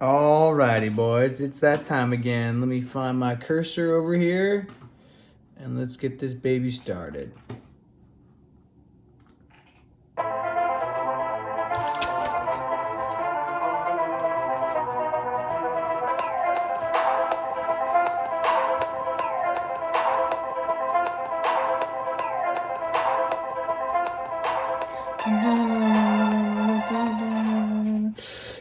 Alrighty, boys, it's that time again. Let me find my cursor over here and let's get this baby started.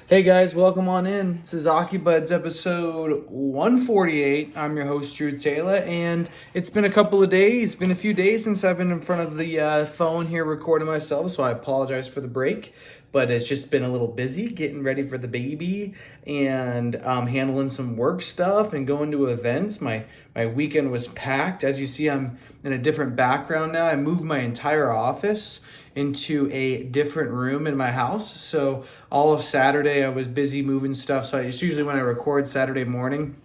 Hey guys, welcome on in. This is Ockey Budz episode 148. I'm your host, Drew Taylor, and it's been a couple of days, been a few days since I've been in front of the phone here recording myself, so I apologize for the break, but it's just been a little busy getting ready for the baby and handling some work stuff and going to events. My weekend was packed. As you see, I'm in a different background now. I moved my entire office into a different room in my house. So all of Saturday I was busy moving stuff. So it's usually when I record Saturday morning.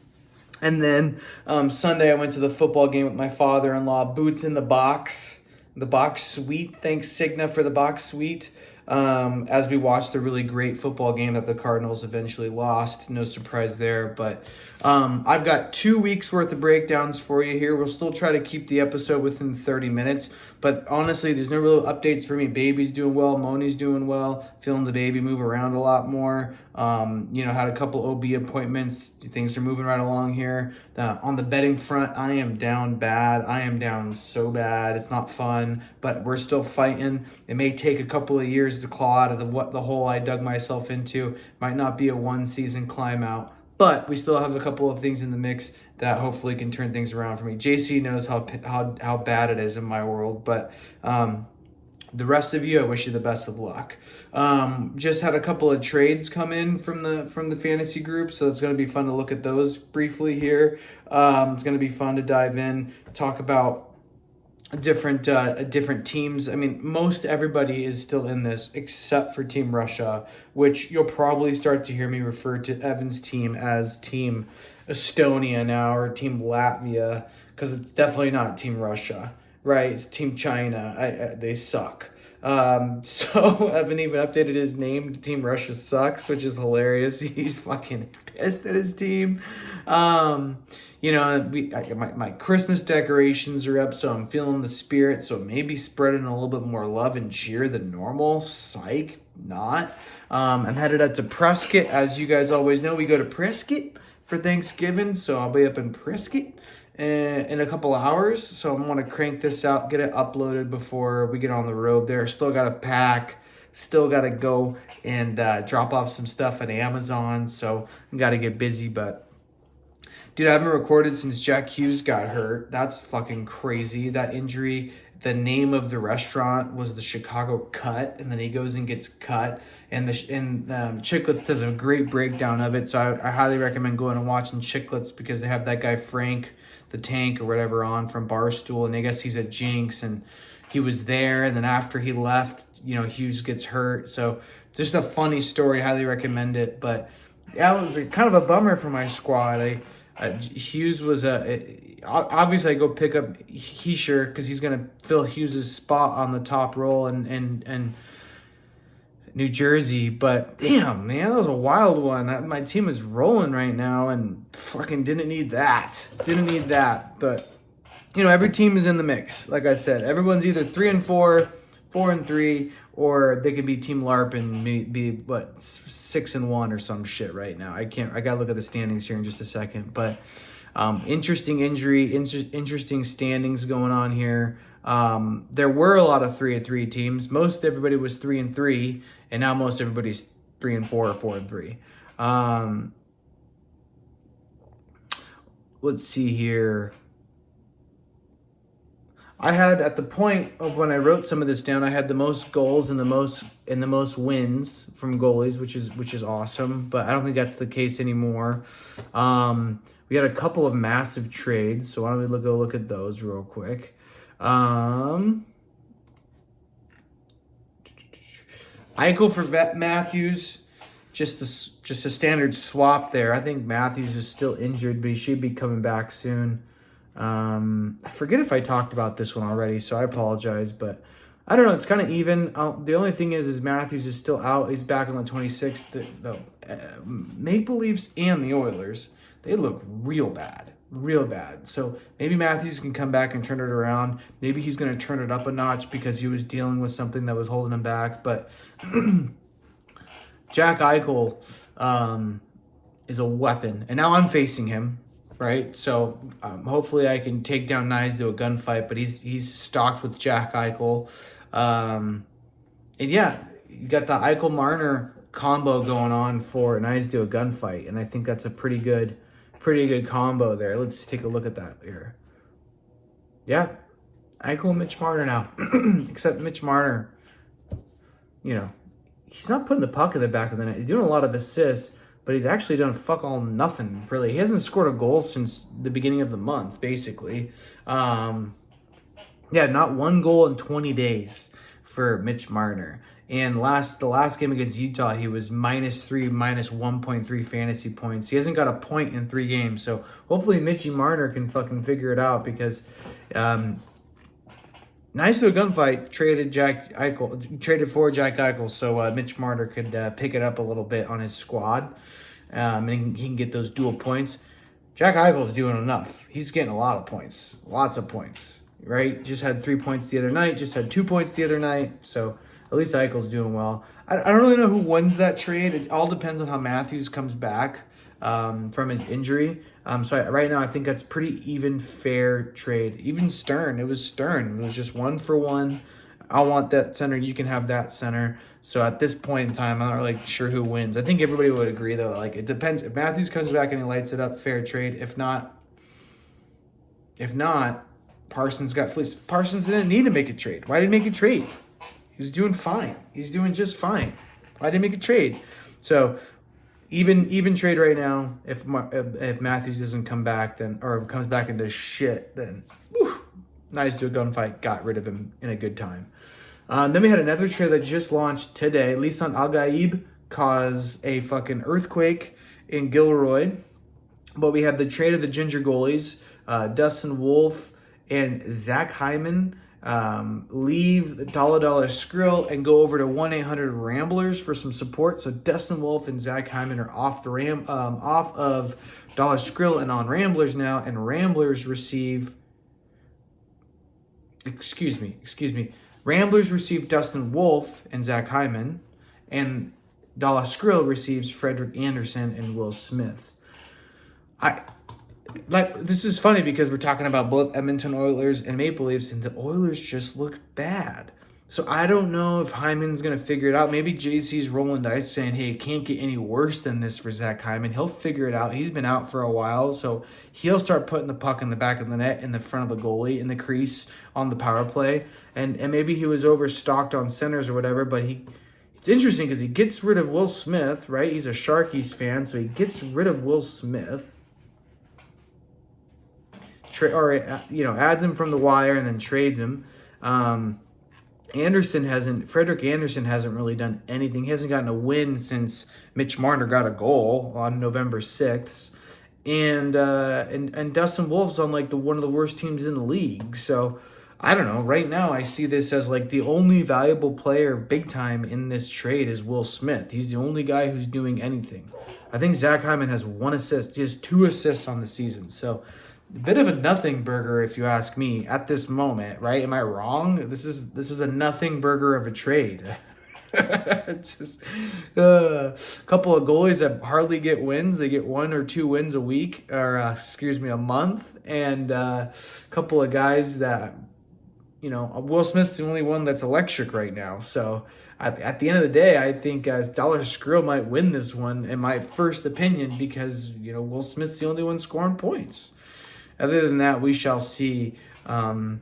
And then Sunday I went to the football game with my father-in-law, boots in the box suite. Thanks Cigna for the box suite. As we watched a really great football game that the Cardinals eventually lost. No surprise there, but I've got 2 weeks worth of breakdowns for you here. We'll still try to keep the episode within 30 minutes, but honestly, there's no real updates for me. Baby's doing well, Moni's doing well, feeling the baby move around a lot more. Had a couple OB appointments. Things are moving right along here. On the betting front, I am down bad. I am down so bad. It's not fun, but we're still fighting. It may take a couple of years to claw out of the hole I dug myself into. Might not be a one-season climb out, but we still have a couple of things in the mix that hopefully can turn things around for me. JC knows how bad it is in my world, but the rest of you, I wish you the best of luck. Just had a couple of trades come in from the fantasy group, so it's going to be fun to look at those briefly here. It's going to be fun to dive in, talk about different teams. I mean, most everybody is still in this except for Team Russia, which you'll probably start to hear me refer to Evan's team as Team Estonia now, or Team Latvia, because it's definitely not Team Russia, right? It's Team China. They suck. So Evan even updated his name to Team Russia Sucks, which is hilarious. He's fucking pissed at his team. My Christmas decorations are up, so I'm feeling the spirit. So maybe spreading a little bit more love and cheer than normal. Psych, not. I'm headed out to Prescott. As you guys always know, we go to Prescott for Thanksgiving, so I'll be up in Prescott in a couple hours. So I'm going to crank this out, get it uploaded before we get on the road there. Still got to pack. Still got to go and drop off some stuff at Amazon. So I got to get busy, but dude, I haven't recorded since Jack Hughes got hurt. That's fucking crazy. That injury, the name of the restaurant was the Chicago Cut, and then he goes and gets cut. And Chicklets does a great breakdown of it, so I highly recommend going and watching Chicklets because they have that guy Frank, the Tank or whatever, on from Barstool, and I guess he's at Jinx, and he was there, and then after he left, Hughes gets hurt. So just a funny story. Highly recommend it. But yeah, it was kind of a bummer for my squad. Hughes was obviously I go pick up Heisher because he's gonna fill Hughes's spot on the top roll and New Jersey. But damn, man, that was a wild one. My team is rolling right now and fucking didn't need that. But every team is in the mix. Like I said, everyone's either 3-4, 4-3, or they could be Team LARP and be 6-1 or some shit right now. I gotta look at the standings here in just a second. But interesting injury, interesting standings going on here. There were a lot of 3-3 teams. Most everybody was 3-3, and now most everybody's 3-4 or 4-3. Let's see here. I had, at the point of when I wrote some of this down, I had the most goals and the most wins from goalies, which is awesome. But I don't think that's the case anymore. We had a couple of massive trades, so why don't we go look at those real quick. Eichel for Matthews, just a standard swap there. I think Matthews is still injured, but he should be coming back soon. I forget if I talked about this one already, so I apologize, but I don't know. It's kind of even. The only thing is Matthews is still out. He's back on the 26th. The Maple Leafs and the Oilers, they look real bad. Real bad. So maybe Matthews can come back and turn it around. Maybe he's going to turn it up a notch because he was dealing with something that was holding him back. But Jack Eichel is a weapon. And now I'm facing him, right? So hopefully I can take down Knies to a gunfight. But he's stocked with Jack Eichel. And yeah, you got the Eichel-Marner combo going on for Knies to a gunfight. And I think that's a pretty good combo there. Let's take a look at that here. Yeah, Eichel and Mitch Marner now. Except Mitch Marner, he's not putting the puck in the back of the net. He's doing a lot of assists, but he's actually done fuck all nothing, really. He hasn't scored a goal since the beginning of the month, basically. Yeah, not one goal in 20 days for Mitch Marner. And the last game against Utah, he was -3, -1.3 fantasy points. He hasn't got a point in 3 games. So hopefully Mitchy Marner can fucking figure it out because nice to a gunfight traded for Jack Eichel so Mitch Marner could pick it up a little bit on his squad. And he can get those dual points. Jack Eichel is doing enough. He's getting a lot of points. Lots of points, right? Just had 3 points the other night. Just had 2 points the other night. So at least Eichel's doing well. I don't really know who wins that trade. It all depends on how Matthews comes back from his injury. Right now, I think that's pretty even, fair trade. Even Stern. It was Stern. It was just 1 for 1. I want that center. You can have that center. So at this point in time, I'm not really sure who wins. I think everybody would agree, though. Like, it depends. If Matthews comes back and he lights it up, fair trade. If not, Parsons got fleeced. Parsons didn't need to make a trade. Why did he make a trade? He was doing fine. He's doing just fine. Why didn't he make a trade? So even trade right now. If Matthews doesn't come back, or comes back into shit, then Nice to a gunfight. Got rid of him in a good time. Then we had another trade that just launched today. Lisan Al-Gaib caused a fucking earthquake in Gilroy. But we have the trade of the Ginger goalies, Dustin Wolf and Zach Hyman. Leave the $dollar Skrill and go over to 1-800-Ramblers for some support. So Dustin Wolf and Zach Hyman are off of Dollar Skrill and on Ramblers now, and Ramblers receive. Excuse me. Ramblers receive Dustin Wolf and Zach Hyman, and Dollar Skrill receives Frederick Anderson and Will Smith. This is funny because we're talking about both Edmonton Oilers and Maple Leafs, and the Oilers just look bad. So I don't know if Hyman's going to figure it out. Maybe JC's rolling dice saying, hey, it can't get any worse than this for Zach Hyman. He'll figure it out. He's been out for a while, so he'll start putting the puck in the back of the net, in the front of the goalie, in the crease, on the power play. And maybe he was overstocked on centers or whatever, but it's interesting because he gets rid of Will Smith, right? He's a Sharkies fan, so he gets rid of Will Smith. Adds him from the wire and then trades him. Frederick Anderson hasn't really done anything. He hasn't gotten a win since Mitch Marner got a goal on November 6th. And Dustin Wolf's on one of the worst teams in the league. So I don't know. Right now I see this as the only valuable player big time in this trade is Will Smith. He's the only guy who's doing anything. I think Zach Hyman has 1 assist. He has 2 assists on the season. So a bit of a nothing burger, if you ask me, at this moment, right? Am I wrong? This is a nothing burger of a trade. It's just a couple of goalies that hardly get wins. They get 1 or 2 wins a week, or a month, and a couple of guys that, Will Smith's the only one that's electric right now. So at the end of the day, I think Dollar Skrill might win this one, in my first opinion, because Will Smith's the only one scoring points. Other than that, we shall see, but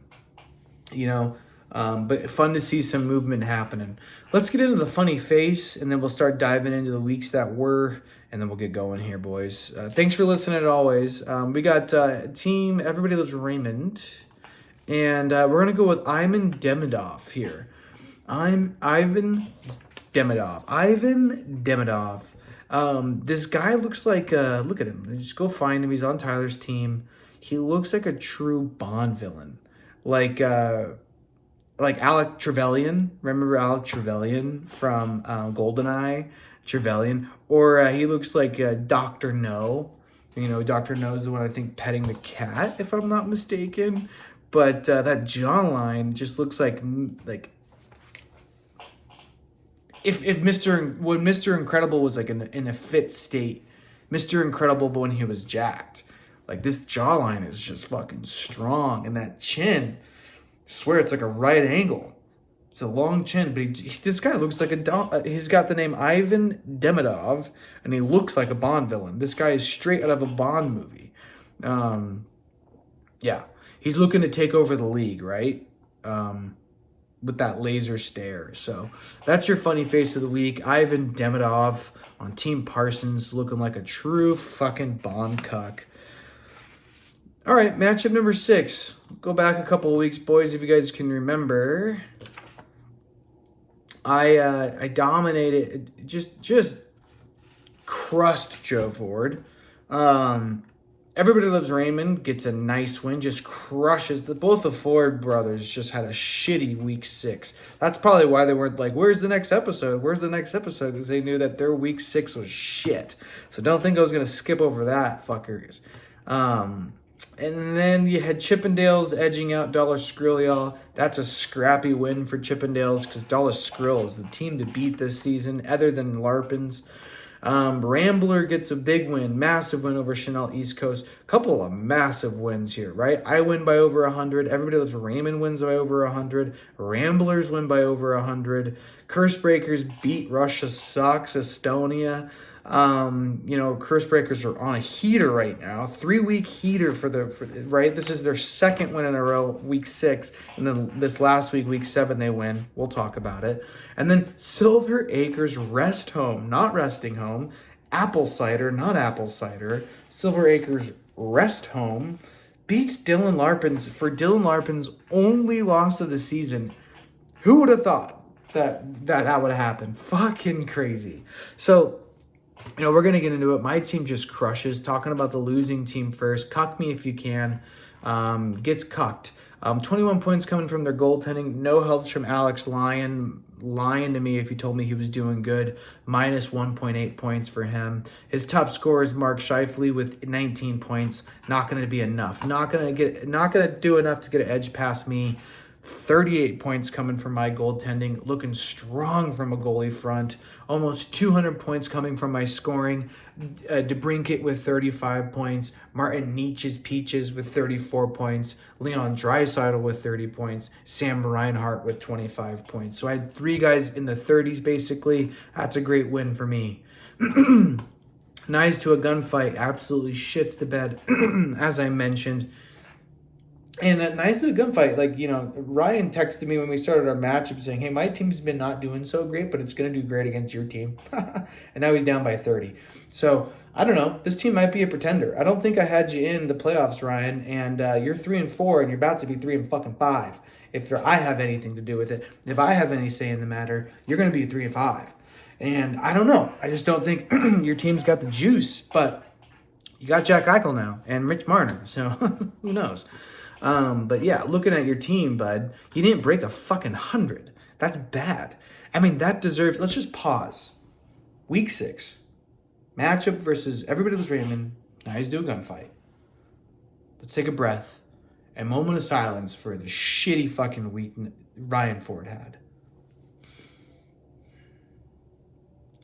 fun to see some movement happening. Let's get into the funny face, and then we'll start diving into the weeks that were, and then we'll get going here, boys. Thanks for listening, as always. We got team Everybody Loves Raymond, and we're going to go with Ivan Demidov here. Ivan Demidov. This guy looks like, look at him. Just go find him. He's on Tyler's team. He looks like a true Bond villain, like like Alec Trevelyan. Remember Alec Trevelyan from GoldenEye? Trevelyan. Or he looks like Dr. No. You know, Dr. No is the one, I think, petting the cat, if I'm not mistaken. But that jawline just looks like if Mr. Incredible was like in a fit state, Mr. Incredible, but when he was jacked. Like, this jawline is just fucking strong, and that chin, I swear it's like a right angle. It's a long chin, but this guy looks like he's got the name Ivan Demidov, and he looks like a Bond villain. This guy is straight out of a Bond movie. Yeah, he's looking to take over the league, right? With that laser stare. So that's your funny face of the week. Ivan Demidov on Team Parsons, looking like a true fucking Bond cuck. All right, matchup number 6. Go back a couple of weeks, boys, if you guys can remember. I dominated, just crushed Joe Ford. Everybody Loves Raymond gets a nice win, just crushes. Both the Ford brothers just had a shitty week 6. That's probably why they weren't like, where's the next episode? Where's the next episode? Because they knew that their week 6 was shit. So don't think I was going to skip over that, fuckers. And then you had Chippendales edging out Dollar Skrill, y'all. That's a scrappy win for Chippendales because Dollar Skrill is the team to beat this season, other than Larpins. Rambler gets a big win, massive win over Chanel East Coast. Couple of massive wins here, right? I win by over 100. Everybody Loves Raymond wins by over 100. Ramblers win by over 100. Curse Breakers beat Russia Sucks, Estonia. Curse Breakers are on a heater right now. 3-week heater right? This is their second win in a row, week 6. And then this last week 7, they win. We'll talk about it. And then Silver Acres Rest Home, not Resting Home. Apple Cider, not Apple Cider. Silver Acres Rest Home beats Dylan Larpins for Dylan Larpin's only loss of the season. Who would have thought that would have happened? Fucking crazy. So, we're going to get into it. My team just crushes. Talking about the losing team first. Cuck me if you can. Gets cucked. 21 points coming from their goaltending. No helps from Alex Lyon. Lying to me if he told me he was doing good. Minus 1.8 points for him. His top scorer is Mark Scheifele with 19 points. Not going to be enough. Not going to do enough to get an edge past me. 38 points coming from my goaltending, looking strong from a goalie front. Almost 200 points coming from my scoring. DeBrincat with 35 points. Martin Nietzsche's Peaches with 34 points. Leon Draisaitl with 30 points. Sam Reinhart with 25 points. So I had 3 guys in the 30s, basically. That's a great win for me. Knives to a gunfight. Absolutely shits the bed, as I mentioned. And Nice to a gunfight, Ryan texted me when we started our matchup saying, hey, my team's been not doing so great, but it's going to do great against your team. And now he's down by 30. So, I don't know. This team might be a pretender. I don't think I had you in the playoffs, Ryan, and you're 3-4, and you're about to be 3-5. If I have anything to do with it, if I have any say in the matter, you're going to be 3-5. And I don't know. I just don't think your team's got the juice, but you got Jack Eichel now and Rich Marner, so who knows? But yeah, looking at your team, bud, you didn't break a fucking 100. That's bad. I mean, that deserves, let's just pause. Week 6, matchup versus Everybody Loves Raymond, Knives to a gunfight. Let's take a breath. A moment of silence for the shitty fucking week Ryan Ford had.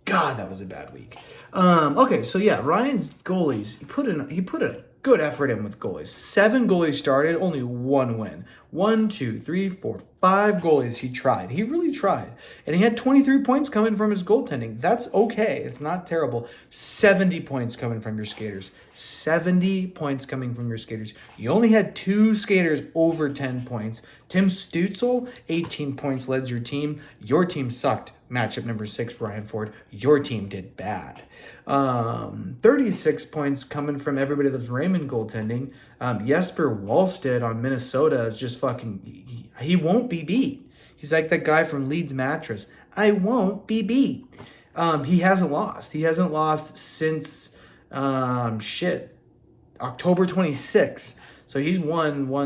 God, that was a bad week. Okay, so yeah, Ryan's goalies, he put a good effort in with goalies. 7 goalies started, only 1 win. 1, 2, 3, 4, 5 goalies he tried. He really tried. And he had 23 points coming from his goaltending. That's okay. It's not terrible. 70 points coming from your skaters. 70 points coming from your skaters. You only had 2 skaters over 10 points. Tim Stutzel, 18 points led your team. Your team sucked. Matchup number 6, Ryan Ford. Your team did bad. 36 points coming from Everybody Loves Raymond goaltending. Jesper Wallstedt on Minnesota is just fucking... He won't be beat. He's like that guy from Leeds Mattress. I won't be beat. He hasn't lost. He hasn't lost since... October 26th. So he's won 5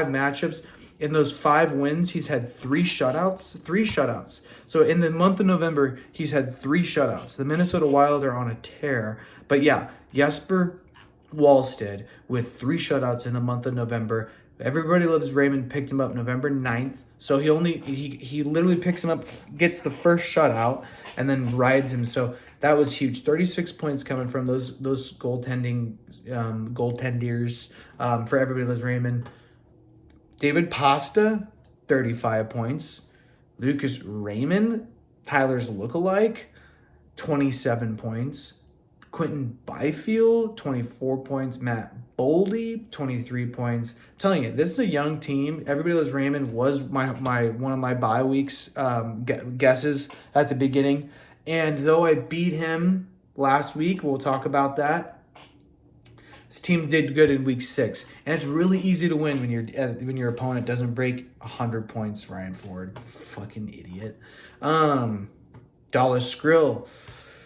matchups. In those 5 wins, he's had 3 shutouts. 3 shutouts. So in the month of November, he's had 3 shutouts. The Minnesota Wild are on a tear. But yeah, Jesper Wallstedt with 3 shutouts in the month of November. Everybody Loves Raymond picked him up November 9th. So he literally picks him up, gets the first shutout, and then rides him. So that was huge. 36 points coming from those goaltenders for Everybody Loves Raymond. David Pasta, 35 points. Lucas Raymond, Tyler's lookalike, 27 points. Quentin Byfield, 24 points. Matt Boldy, 23 points. I'm telling you, this is a young team. Everybody Loves Raymond was one of my bye weeks guesses at the beginning. And though I beat him last week, we'll talk about that. This team did good in week 6, and it's really easy to win when your opponent doesn't break 100 points. Ryan Ford, fucking idiot. Dallas Skrill,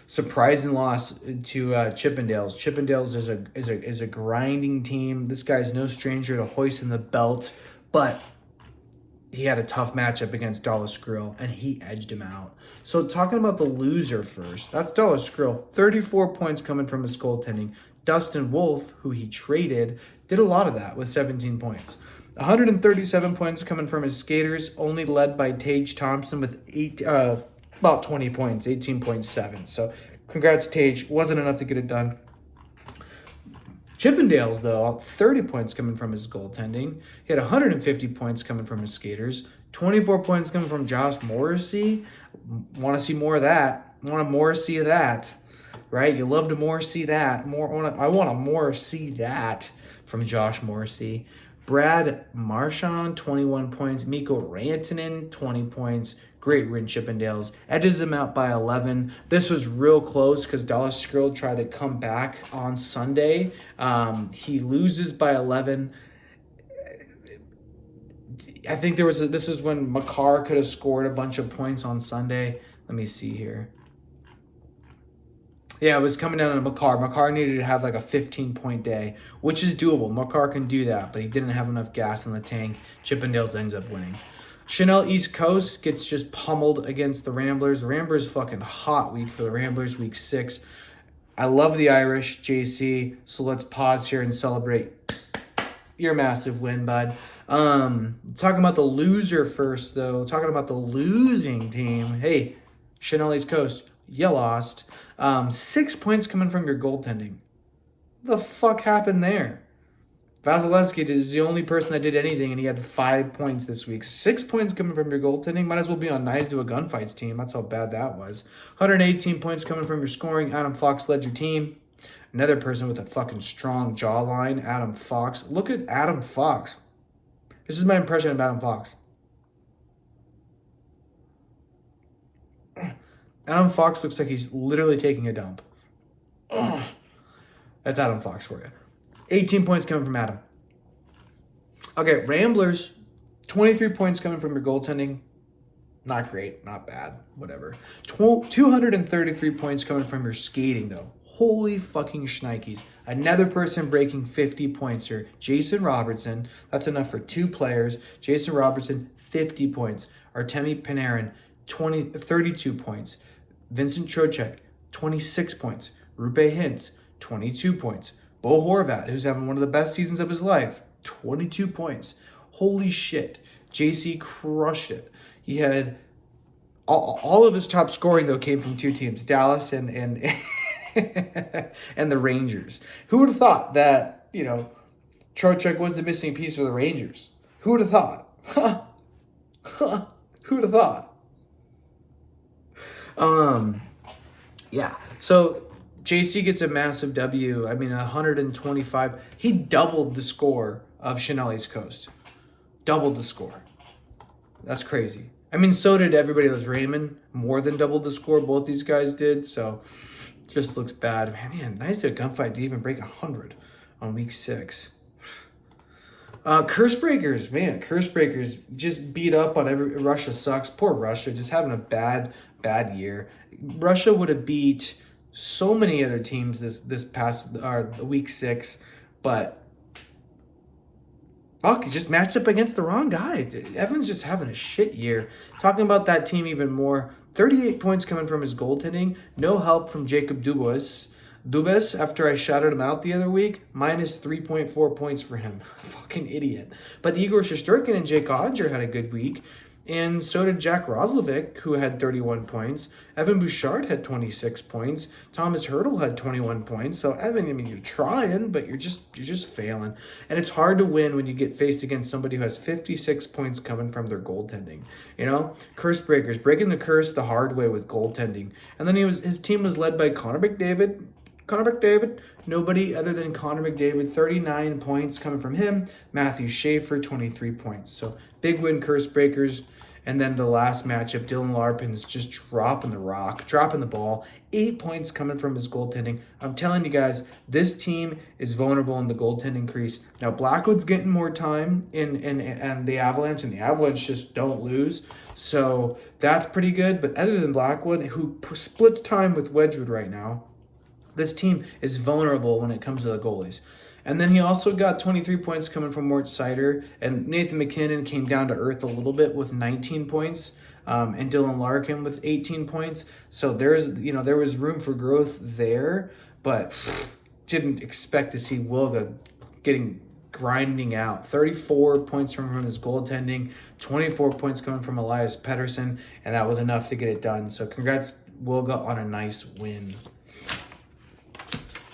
surprising loss to Chippendales. Chippendales is a grinding team. This guy's no stranger to hoisting the belt, but he had a tough matchup against Dallas Skrill, and he edged him out. So talking about the loser first, that's Dallas Skrill. 34 points coming from his goaltending. Dustin Wolf, who he traded, did a lot of that with 17 points. 137 points coming from his skaters, only led by Tage Thompson with about 20 points, 18.7. So congrats, Tage. Wasn't enough to get it done. Chippendales, though, 30 points coming from his goaltending. He had 150 points coming from his skaters. 24 points coming from Josh Morrissey. Want to see more of that. Want to more see that. Right? You love to more see that. I want to more see that from Josh Morrissey. Brad Marchand, 21 points. Mikko Rantanen, 20 points. Great win, Chippendales. Edges him out by 11. This was real close because Dallas Skrill tried to come back on Sunday. He loses by 11. I think this is when Makar could have scored a bunch of points on Sunday. Let me see here. Yeah, it was coming down to Makar. Makar needed to have like a 15-point day, which is doable. Makar can do that, but he didn't have enough gas in the tank. Chippendales ends up winning. Chanel East Coast gets just pummeled against the Ramblers. The Ramblers fucking hot week for the Ramblers, week 6. I love the Irish, JC, so let's pause here and celebrate your massive win, bud. Talking about the loser first, though. Talking about the losing team. Hey, Chanel East Coast, you lost. 6 points coming from your goaltending. What the fuck happened there? Vasilevsky is the only person that did anything, and he had 5 points this week. 6 points coming from your goaltending. Might as well be on Knives to a Gunfights team. That's how bad that was. 118 points coming from your scoring. Adam Fox led your team. Another person with a fucking strong jawline, Adam Fox. Look at Adam Fox. This is my impression of Adam Fox. Adam Fox looks like he's literally taking a dump. Ugh. That's Adam Fox for you. 18 points coming from Adam. Okay, Ramblers, 23 points coming from your goaltending. Not great, not bad, whatever. 233 points coming from your skating, though. Holy fucking shnikes. Another person breaking 50 points here. Jason Robertson, that's enough for 2 players. Jason Robertson, 50 points. Artemi Panarin, 32 points. Vincent Trocheck, 26 points. Rupe Hintz, 22 points. Bo Horvat, who's having one of the best seasons of his life, 22 points. Holy shit. JC crushed it. He had all of his top scoring, though, came from 2 teams, Dallas and and the Rangers. Who would have thought that, Trocheck was the missing piece for the Rangers? Who would have thought? Who would have thought? Yeah. So JC gets a massive W. 125. He doubled the score of Chanel East Coast. Doubled the score. That's crazy. So did Everybody Loves Raymond. More than doubled the score. Both these guys did. So just looks bad. Man, nice to a gunfight to even break 100 on week 6. Curse Breakers, man. Curse Breakers just beat up on Russia sucks. Poor Russia, just having a bad year. Russia would have beat so many other teams this past week 6, but Fuck, he just matched up against the wrong guy. Evan's just having a shit year. Talking about that team even more. 38 points coming from his goaltending. No help from Jacob Dubas, after I shouted him out the other week, minus 3.4 points for him. Fucking idiot. But Igor Shesterkin and Jake Odger had a good week. And so did Jack Roslovic, who had 31 points. Evan Bouchard had 26 points. Thomas Hurdle had 21 points. So Evan, I mean, you're trying, but you're just failing. And it's hard to win when you get faced against somebody who has 56 points coming from their goaltending. You know, curse breakers, breaking the curse the hard way with goaltending. And then his team was led by Connor McDavid. Nobody other than Connor McDavid, 39 points coming from him. Matthew Schaefer, 23 points. So big win, curse breakers. And then the last matchup, Dylan Larpin's just dropping the ball. 8 points coming from his goaltending. I'm telling you guys, this team is vulnerable in the goaltending crease. Now, Blackwood's getting more time in the Avalanche, and the Avalanche just don't lose. So that's pretty good. But other than Blackwood, who splits time with Wedgwood right now, this team is vulnerable when it comes to the goalies. And then he also got 23 points coming from Mort Seider, and Nathan McKinnon came down to earth a little bit with 19 points, and Dylan Larkin with 18 points. So there was room for growth there, but didn't expect to see Wilga grinding out. 34 points from his goaltending, 24 points coming from Elias Pettersson, and that was enough to get it done. So congrats, Wilga, on a nice win.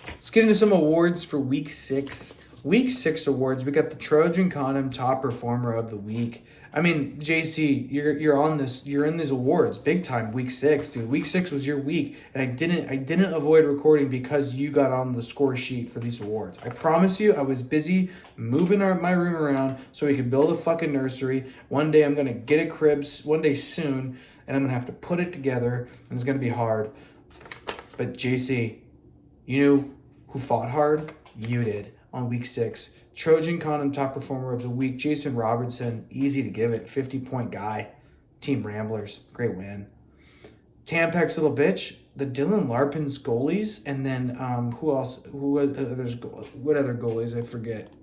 Let's get into some awards for Week 6. Week 6 awards, we got the Trojan Condom Top Performer of the Week. I mean, JC, you're in these awards big time. Week 6, dude. Week 6 was your week, and I didn't avoid recording because you got on the score sheet for these awards. I promise you, I was busy moving my room around so we could build a fucking nursery. One day I'm gonna get a crib, one day soon, and I'm gonna have to put it together, and it's gonna be hard. But JC, you knew who fought hard? You did on Week 6. Trojan Condom Top Performer of the Week, Jason Robertson, easy to give it, 50-point guy. Team Ramblers, great win. Tampax Little Bitch, the Dylan Larpin's goalies, and then who else? What other goalies? I forget.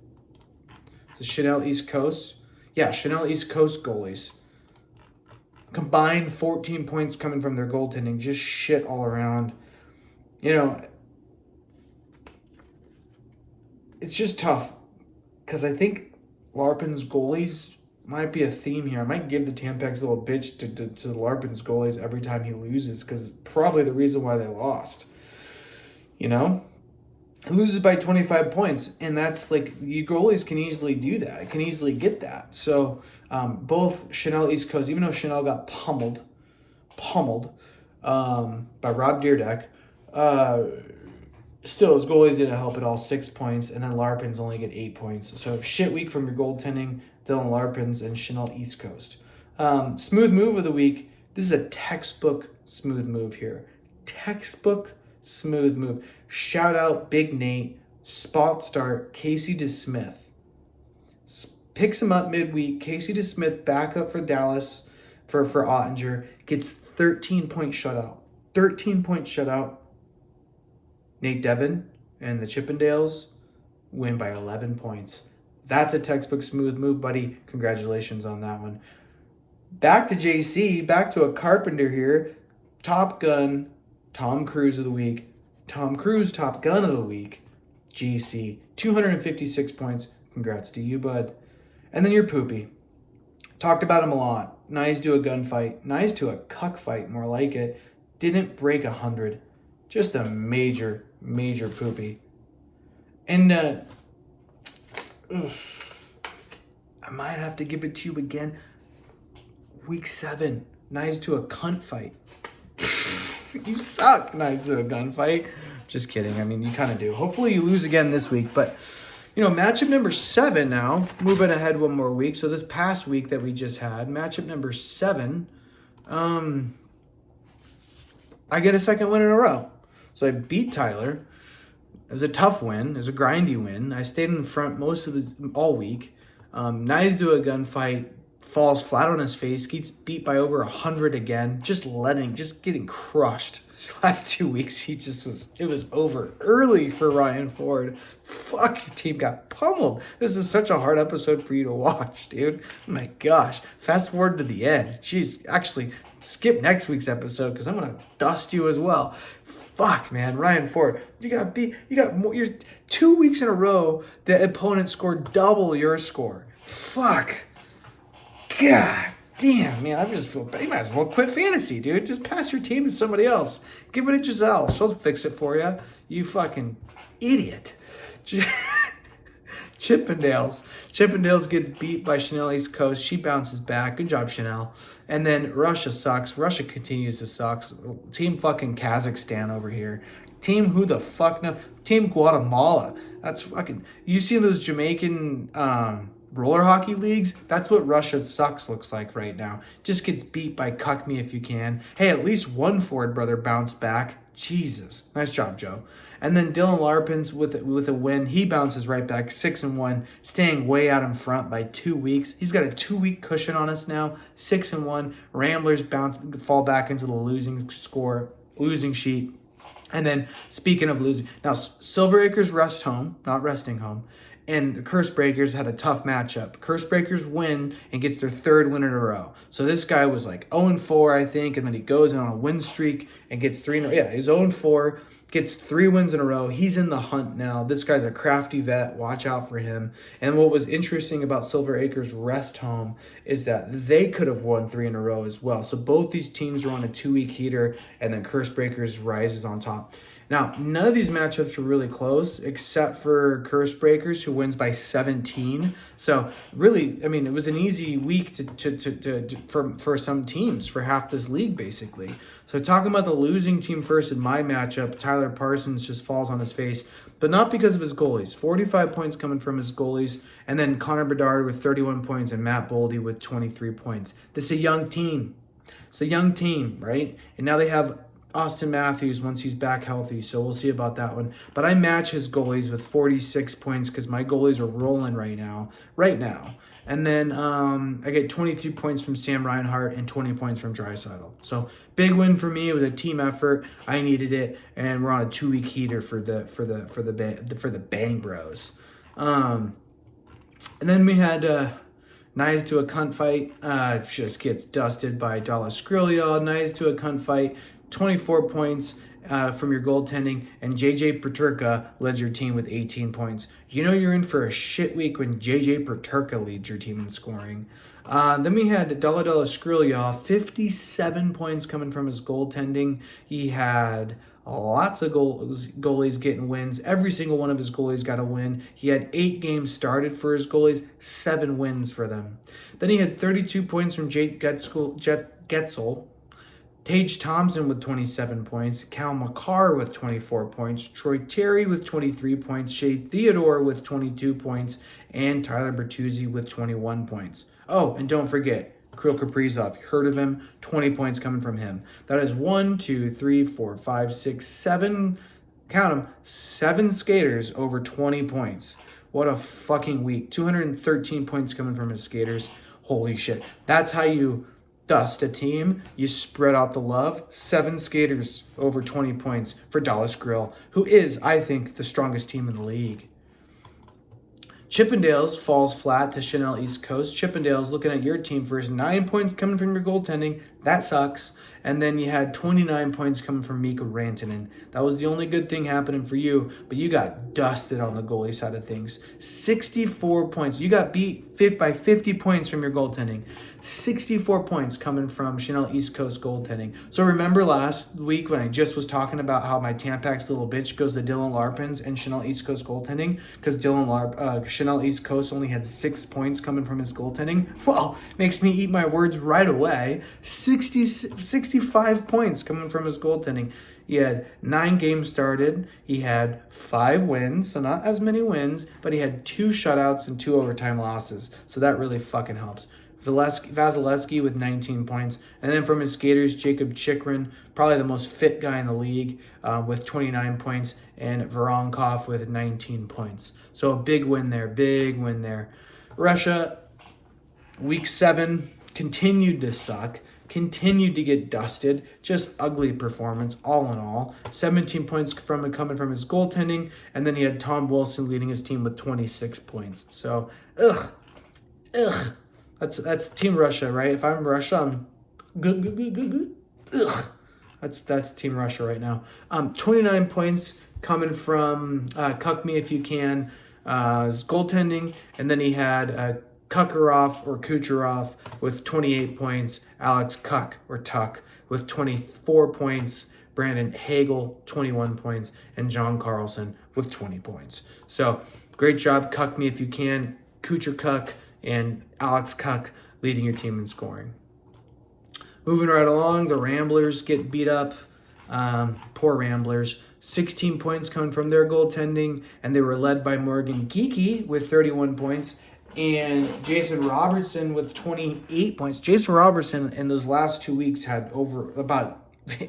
The Chanel East Coast? Yeah, Chanel East Coast goalies. Combined 14 points coming from their goaltending, just shit all around. You know, it's just tough because I think Larpin's goalies might be a theme here. I might give the Tampax Little Bitch to Larpin's goalies every time he loses because probably the reason why they lost. You know? He loses by 25 points, and that's like, you goalies can easily do that. Can easily get that. So both Chanel East Coast, even though Chanel got pummeled by Rob Dyrdek, still, his goalies didn't help at all. 6 points, and then Larpin's only get 8 points. So shit week from your goaltending, Dylan Larpin's and Chanel East Coast. Smooth move of the week. This is a textbook smooth move here. Textbook smooth move. Shout out Big Nate. Spot start Casey DeSmith. Picks him up midweek. Casey DeSmith back up for Dallas for Ottinger. Gets 13-point shutout. 13-point shutout. Nate Devon and the Chippendales win by 11 points. That's a textbook smooth move, buddy. Congratulations on that one. Back to JC, back to a Carpenter here. Top Gun, Tom Cruise of the week. Tom Cruise, Top Gun of the week. JC, 256 points. Congrats to you, bud. And then your Poopy. Talked about him a lot. Nice to a gunfight. Nice to a cuck fight, more like it. Didn't break 100. Just a major Poopy. And I might have to give it to you again. Week 7. Nice to a cunt fight. You suck. Nice to a gunfight. Just kidding. I mean, you kind of do. Hopefully you lose again this week. But, matchup number 7 now. Moving ahead one more week. So this past week that we just had, matchup number 7, I get a second win in a row. So I beat Tyler. It was a tough win. It was a grindy win. I stayed in front all week. Nice to a gunfight. falls flat on his face, gets beat by over 100 again, just getting crushed. Last 2 weeks, it was over early for Ryan Ford. Fuck, your team got pummeled. This is such a hard episode for you to watch, dude. Oh my gosh. Fast forward to the end. Jeez, actually, skip next week's episode because I'm going to dust you as well. Fuck, man. Ryan Ford, you're 2 weeks in a row, the opponent scored double your score. Fuck. God damn, man. I just feel bad. You might as well quit fantasy, dude. Just pass your team to somebody else. Give it to Giselle. She'll fix it for you. You fucking idiot. Chippendales. Chippendales gets beat by Chanel East Coast. She bounces back. Good job, Chanel. And then Russia sucks. Russia continues to suck. Team fucking Kazakhstan over here. Team who the fuck no? Team Guatemala. That's fucking... You see those Jamaican roller hockey leagues? That's what Russia sucks looks like right now. Just gets beat by Cuck Me If You Can. Hey, at least one Ford brother bounced back. Jesus. Nice job, Joe. And then Dylan Larpins with a win. He bounces right back, 6-1, staying way out in front by 2 weeks. He's got a 2-week cushion on us now, 6-1. Ramblers fall back into the losing sheet. And then speaking of losing, now Silver Acres rest home, not resting home. And the Curse Breakers had a tough matchup. Curse Breakers win and gets their 3rd win in a row. So this guy was like 0-4, I think, and then he goes on a win streak and gets 3 in a row. Yeah, he's 0-4, gets 3 wins in a row. He's in the hunt now. This guy's a crafty vet. Watch out for him. And what was interesting about Silver Acres rest home is that they could have won 3 in a row as well. So both these teams are on a 2-week heater, and then Curse Breakers rises on top. Now, none of these matchups were really close except for Curse Breakers, who wins by 17. So really, I mean, it was an easy week for some teams for half this league, basically. So talking about the losing team first in my matchup, Tyler Parsons just falls on his face, but not because of his goalies. 45 points coming from his goalies, and then Connor Bedard with 31 points and Matt Boldy with 23 points. This is a young team. It's a young team, right? And now they have Austin Matthews once he's back healthy, so we'll see about that one. But I match his goalies with 46 points because my goalies are rolling right now. And then I get 23 points from Sam Reinhart and 20 points from Draisaitl. So big win for me. It was a team effort. I needed it, and we're on a 2-week heater for the Bang Bros. And then we had Knives to a cunt fight. Just gets dusted by Dallas Skrilla. Knives to a cunt fight. 24 points from your goaltending, and JJ Peterka led your team with 18 points. You know you're in for a shit week when JJ Peterka leads your team in scoring. Then we had Della Skrilla, 57 points coming from his goaltending. He had lots of goalies getting wins. Every single one of his goalies got a win. He had 8 games started for his goalies, 7 wins for them. Then he had 32 points from Jake Getzel. Tage Thompson with 27 points, Cal McCarr with 24 points, Troy Terry with 23 points, Shea Theodore with 22 points, and Tyler Bertuzzi with 21 points. Oh, and don't forget, Kirill Kaprizov, you heard of him? 20 points coming from him. That is 1, 2, 3, 4, 5, 6, 7, count them, 7 skaters over 20 points. What a fucking week. 213 points coming from his skaters. Holy shit. That's how you dust a team. You spread out the love. 7 skaters over 20 points for Dallas Grill, who is, I think, the strongest team in the league. Chippendales falls flat to Chanel East Coast. Chippendales looking at your team first. 9 points coming from your goaltending. That sucks. And then you had 29 points coming from Mikko Rantanen. That was the only good thing happening for you, but you got dusted on the goalie side of things. 64 points. You got beat by 50 points from your goaltending. 64 points coming from Chanel East Coast goaltending. So remember last week when I just was talking about how my Tampax little bitch goes to Dylan Larpins and Chanel East Coast goaltending because Chanel East Coast only had 6 points coming from his goaltending? Well, makes me eat my words right away. 65 points coming from his goaltending. He had 9 games started. He had 5 wins, so not as many wins, but he had 2 shutouts and 2 overtime losses. So that really fucking helps. Vasilevsky with 19 points. And then from his skaters, Jacob Chikrin, probably the most fit guy in the league with 29 points, and Voronkov with 19 points. So a big win there, Russia, Week 7 continued to suck, continued to get dusted. Just ugly performance, all in all. 17 points coming from his goaltending, and then he had Tom Wilson leading his team with 26 points. So, ugh. That's Team Russia, right? If I'm Russia, I'm good. Ugh. That's Team Russia right now. 29 points coming from Cuck Me If You Can, his goaltending, and then he had Kucherov with 28 points, Alex Cuck or Tuck with 24 points, Brandon Hagel 21 points, and John Carlson with 20 points. So great job, Cuck Me If You Can, Kucher Cuck, and Alex Cuck leading your team in scoring. Moving right along, the Ramblers get beat up. Poor Ramblers. 16 points coming from their goaltending, and they were led by Morgan Geeky with 31 points and Jason Robertson with 28 points. Jason Robertson in those last 2 weeks had over about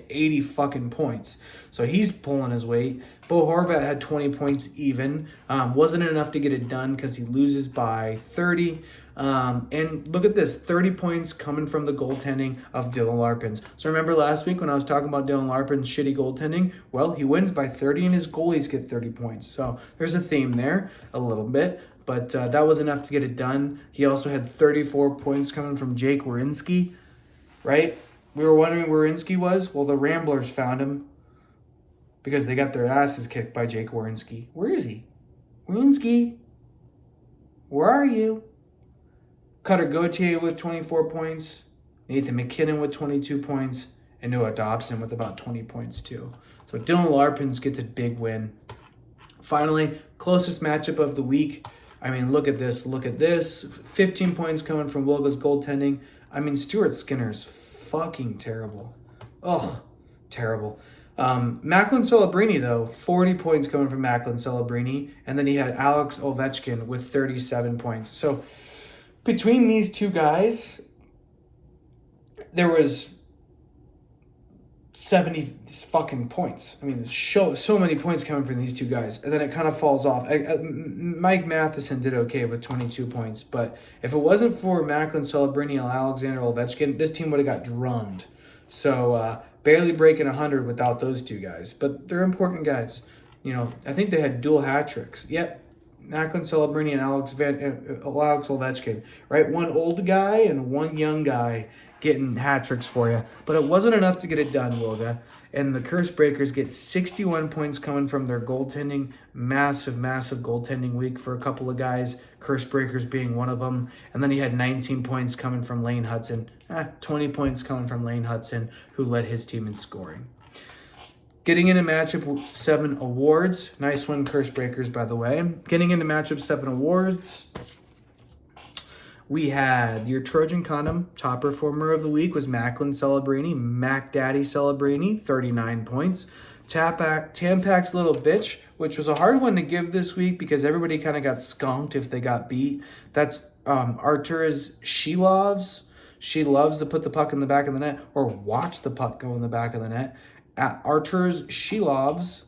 80 fucking points. So he's pulling his weight. Bo Horvat had 20 points even. Wasn't enough to get it done because he loses by 30. And look at this, 30 points coming from the goaltending of Dylan Larpins. So remember last week when I was talking about Dylan Larpin's shitty goaltending? Well, he wins by 30 and his goalies get 30 points. So there's a theme there a little bit. But that was enough to get it done. He also had 34 points coming from Jake Werenski, right? We were wondering where Werenski was. Well, the Ramblers found him because they got their asses kicked by Jake Werenski. Where is he? Werenski, where are you? Cutter Gauthier with 24 points. Nathan McKinnon with 22 points. And Noah Dobson with about 20 points too. So Dylan Larpins gets a big win. Finally, closest matchup of the week. I mean, look at this. 15 points coming from Wilga's goaltending. I mean, Stuart Skinner's fucking terrible. Oh, terrible. Macklin Celebrini, though, 40 points coming from Macklin Celebrini. And then he had Alex Ovechkin with 37 points. So between these two guys, there was 70 fucking points. I mean, there's so many points coming from these two guys. And then it kind of falls off. Mike Matheson did okay with 22 points. But if it wasn't for Macklin Celebrini and Alexander Ovechkin, this team would have got drummed. So barely breaking 100 without those two guys. But they're important guys. You know, I think they had dual hat tricks. Yep. Macklin Celebrini and Alex Ovechkin, right? One old guy and one young guy getting hat tricks for you. But it wasn't enough to get it done, Wilga. And the Curse Breakers get 61 points coming from their goaltending. Massive goaltending week for a couple of guys. Curse Breakers being one of them. And then he had 19 points coming from Lane Hudson. 20 points coming from Lane Hudson, who led his team in scoring. Getting into matchup 7 awards. Nice one, Curse Breakers, by the way. Getting into matchup 7 awards. We had your Trojan Condom top performer of the week was Macklin Celebrini. Mac Daddy Celebrini, 39 points. Tampak's Little Bitch, which was a hard one to give this week because everybody kind of got skunked if they got beat. That's Artur's She Loves. She loves to put the puck in the back of the net or watch the puck go in the back of the net. Artur's She Loves,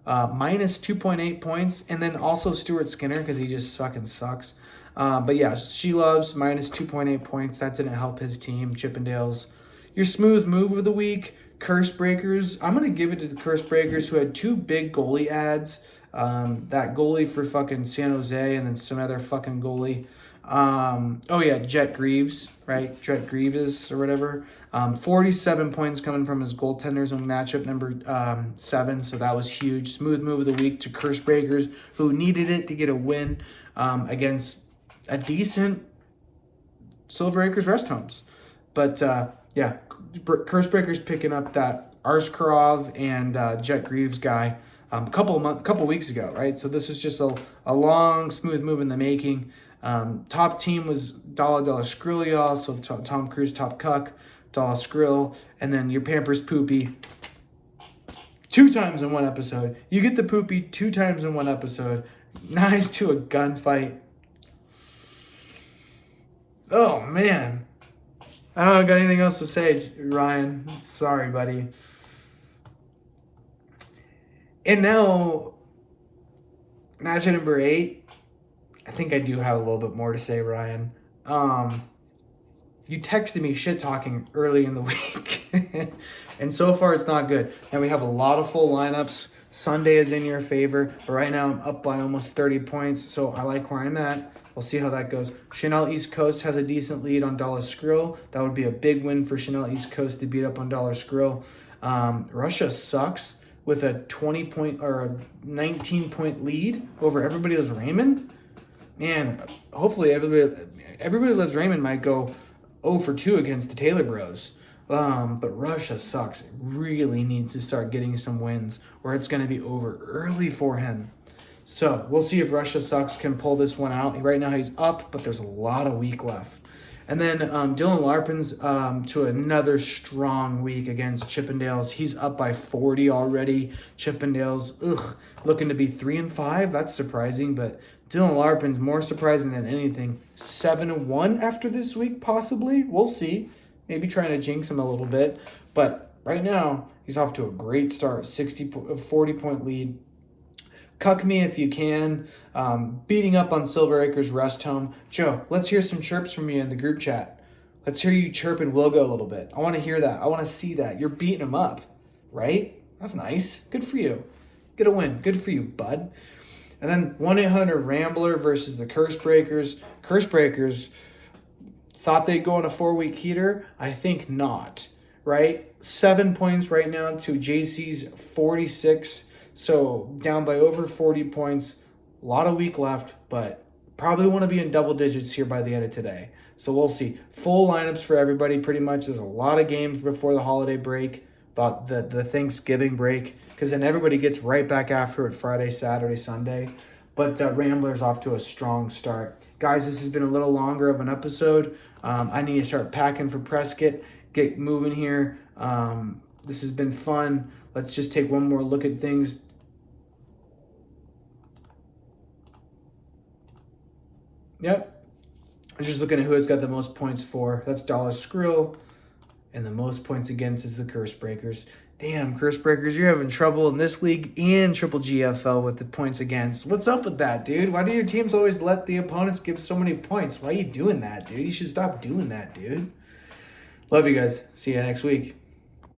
minus 2.8 points. And then also Stuart Skinner because he just fucking sucks. But yeah, She Loves, minus 2.8 points. That didn't help his team, Chippendales. Your smooth move of the week, Curse Breakers. I'm going to give it to the Curse Breakers who had 2 big goalie ads. That goalie for fucking San Jose and then some other fucking goalie. Jet Greaves, right? Jet Greaves or whatever. 47 points coming from his goaltenders on matchup number 7. So that was huge. Smooth move of the week to Curse Breakers who needed it to get a win against a decent Silver Acres Rest Homes. But Curse Breakers picking up that Arskarov and Jet Greaves guy a couple weeks ago, right? So this was just a long, smooth move in the making. Top team was Dalla Skrill, so Tom Cruise, Top Cuck, Dalla Skrill, and then your Pampers Poopy 2 times in one episode. You get the Poopy 2 times in one episode. Nice to a gunfight. Oh, man. I don't got anything else to say, Ryan. Sorry, buddy. And now, match number 8. I think I do have a little bit more to say, Ryan. You texted me shit talking early in the week. And so far it's not good. And we have a lot of full lineups. Sunday is in your favor. But right now I'm up by almost 30 points. So I like where I'm at. We'll see how that goes. Chanel East Coast has a decent lead on Dollar Skrill. That would be a big win for Chanel East Coast to beat up on Dollar Skrill. Russia sucks with a 20 point or a 19 point lead over Everybody Loves Raymond. Man, hopefully Everybody Loves Raymond might go 0 for 2 against the Taylor Bros. But Russia sucks. It really needs to start getting some wins or it's going to be over early for him. So we'll see if Russia sucks can pull this one out. Right now he's up, but there's a lot of week left. And then Dylan Larpin's to another strong week against Chippendales. He's up by 40 already. Chippendales, looking to be 3-5. That's surprising, but Dylan Larpin's more surprising than anything. 7-1 after this week, possibly. We'll see. Maybe trying to jinx him a little bit. But right now, he's off to a great start. 40-point lead. Cuck me if you can. Beating up on Silver Acres Rest Home. Joe, let's hear some chirps from you in the group chat. Let's hear you chirp and we'll go a little bit. I want to hear that. I want to see that. You're beating him up, right? That's nice. Good for you. Get a win. Good for you, bud. And then 1-800-RAMBLER versus the Curse Breakers. Curse Breakers thought they'd go on a 4-week heater. I think not, right? 7 points right now to JC's 46. So down by over 40 points. A lot of week left, but probably want to be in double digits here by the end of today. So we'll see. Full lineups for everybody pretty much. There's a lot of games before the holiday break, the Thanksgiving break, because then everybody gets right back after it Friday, Saturday, Sunday. But Rambler's off to a strong start. Guys, this has been a little longer of an episode. I need to start packing for Prescott, get moving here. This has been fun. Let's just take one more look at things. Yep. I'm just looking at who has got the most points for. That's Dollar Skrill. And the most points against is the Curse Breakers. Damn, Curse Breakers, you're having trouble in this league and Triple GFL with the points against. What's up with that, dude? Why do your teams always let the opponents give so many points? Why are you doing that, dude? You should stop doing that, dude. Love you guys. See you next week.